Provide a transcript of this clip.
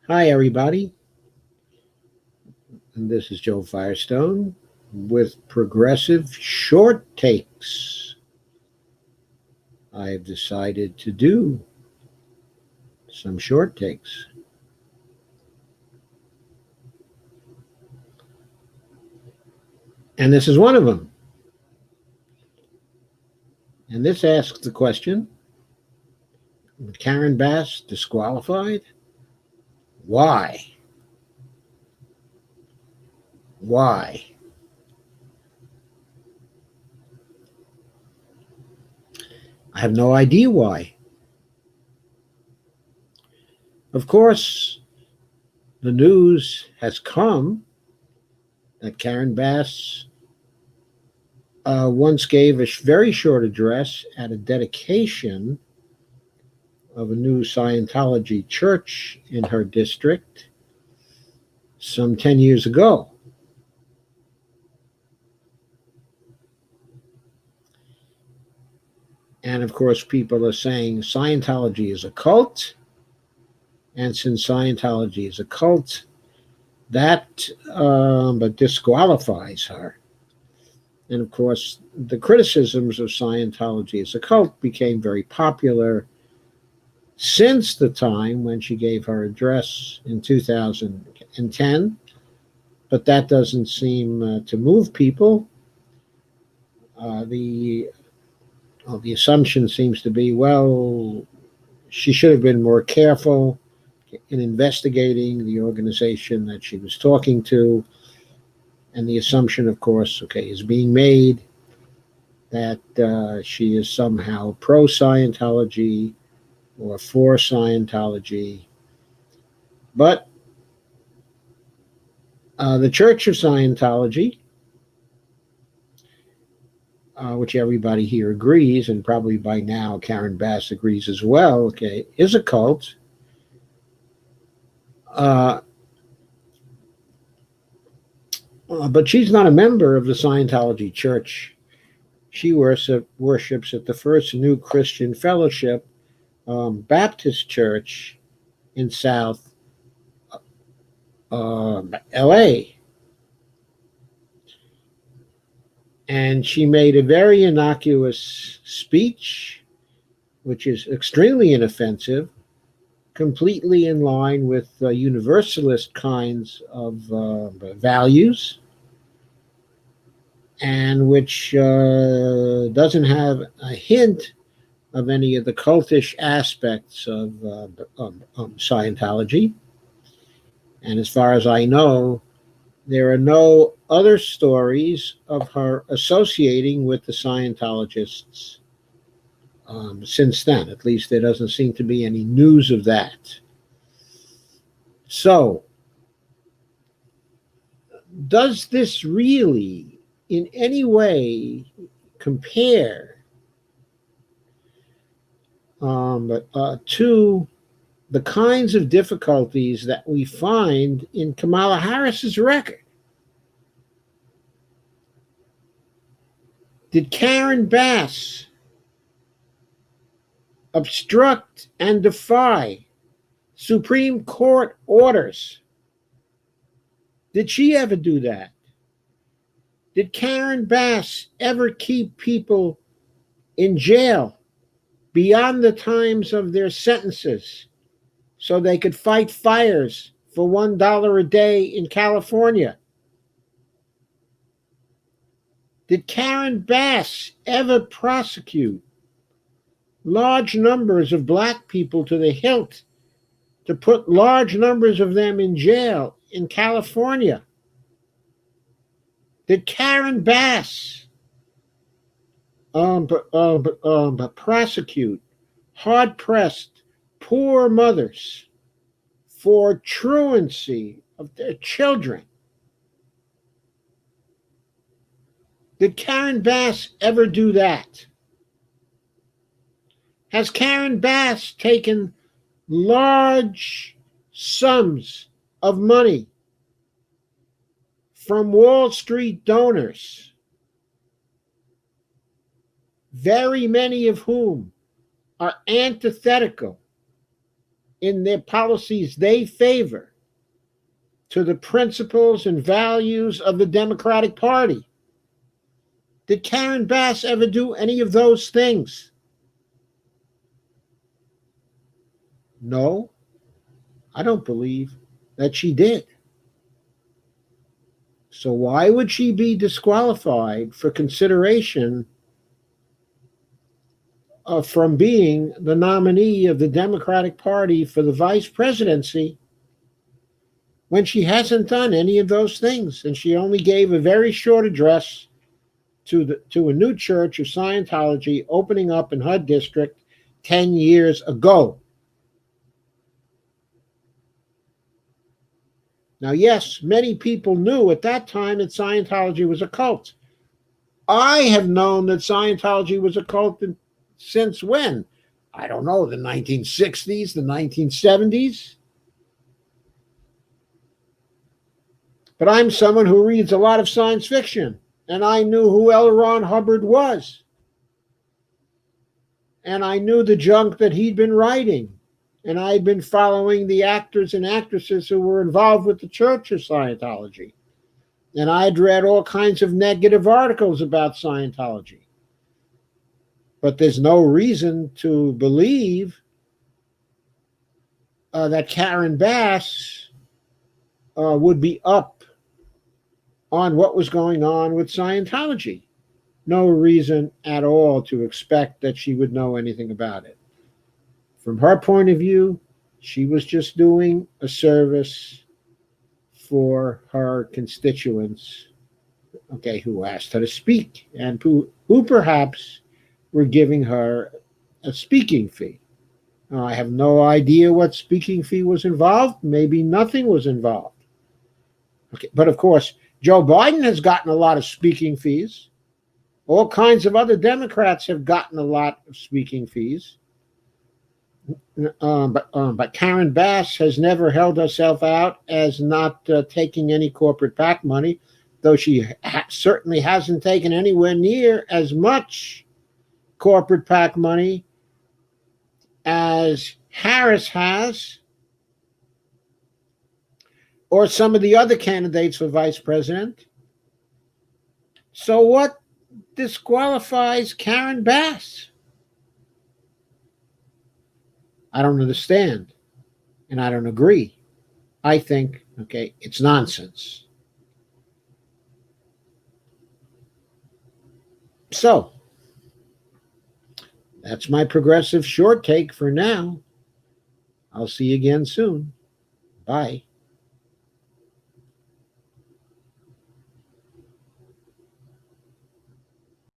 Hi, everybody. And this is Joe Firestone with Progressive Short Takes. I have decided to do some short takes. And this is one of them. And this asks the question, Karen Bass disqualified? Why? Why? I have no idea why. Of course, the news has come that Karen Bass once gave a very short address at a dedication of a new Scientology church in her district some 10 years ago. And of course, people are saying Scientology is a cult. And since Scientology is a cult, that disqualifies her. And of course, the criticisms of Scientology as a cult became very popular since the time when she gave her address in 2010. But that doesn't seem to move people. The assumption seems to be, well, she should have been more careful in investigating the organization that she was talking to. And the assumption, of course, is being made that she is somehow pro Scientology or for Scientology. But the Church of Scientology, which everybody here agrees, and probably by now Karen Bass agrees as well, is a cult. But she's not a member of the Scientology Church. She worships at the First New Christian Fellowship Baptist Church in South LA. And she made a very innocuous speech, which is extremely inoffensive, completely in line with universalist kinds of values, and which doesn't have a hint of any of the cultish aspects of Scientology. And as far as I know, there are no other stories of her associating with the Scientologists since then. At least there doesn't seem to be any news of that. So, does this really in any way compare to the kinds of difficulties that we find in Kamala Harris's record? Did Karen Bass obstruct and defy Supreme Court orders? Did she ever do that? Did Karen Bass ever keep people in jail beyond the times of their sentences so they could fight fires for $1 a day in California? Did Karen Bass ever prosecute large numbers of black people to the hilt to put large numbers of them in jail in California? Did Karen Bass prosecute hard-pressed poor mothers for truancy of their children? Did Karen Bass ever do that? Has Karen Bass taken large sums of money from Wall Street donors, very many of whom are antithetical in their policies they favor to the principles and values of the Democratic Party? Did Karen Bass ever do any of those things? No, I don't believe that she did. So why would she be disqualified for consideration from being the nominee of the Democratic Party for the vice presidency when she hasn't done any of those things? And she only gave a very short address to a new church of Scientology opening up in her district 10 years ago. Now, yes, many people knew at that time that Scientology was a cult. I have known that Scientology was a cult since when? I don't know, the 1960s, the 1970s. But I'm someone who reads a lot of science fiction, and I knew who L. Ron Hubbard was. And I knew the junk that he'd been writing. And I'd been following the actors and actresses who were involved with the Church of Scientology. And I'd read all kinds of negative articles about Scientology. But there's no reason to believe that Karen Bass would be up on what was going on with Scientology. No reason at all to expect that she would know anything about it. From her point of view, she was just doing a service for her constituents, okay, who asked her to speak and who perhaps were giving her a speaking fee. I have no idea what speaking fee was involved. Maybe nothing was involved. Okay, but of course, Joe Biden has gotten a lot of speaking fees. All kinds of other Democrats have gotten a lot of speaking fees. But Karen Bass has never held herself out as not taking any corporate PAC money, though she certainly hasn't taken anywhere near as much corporate PAC money as Harris has, or some of the other candidates for vice president. So what disqualifies Karen Bass? I don't understand, and I don't agree. I think, okay, it's nonsense. So, that's my progressive short take for now. I'll see you again soon. Bye.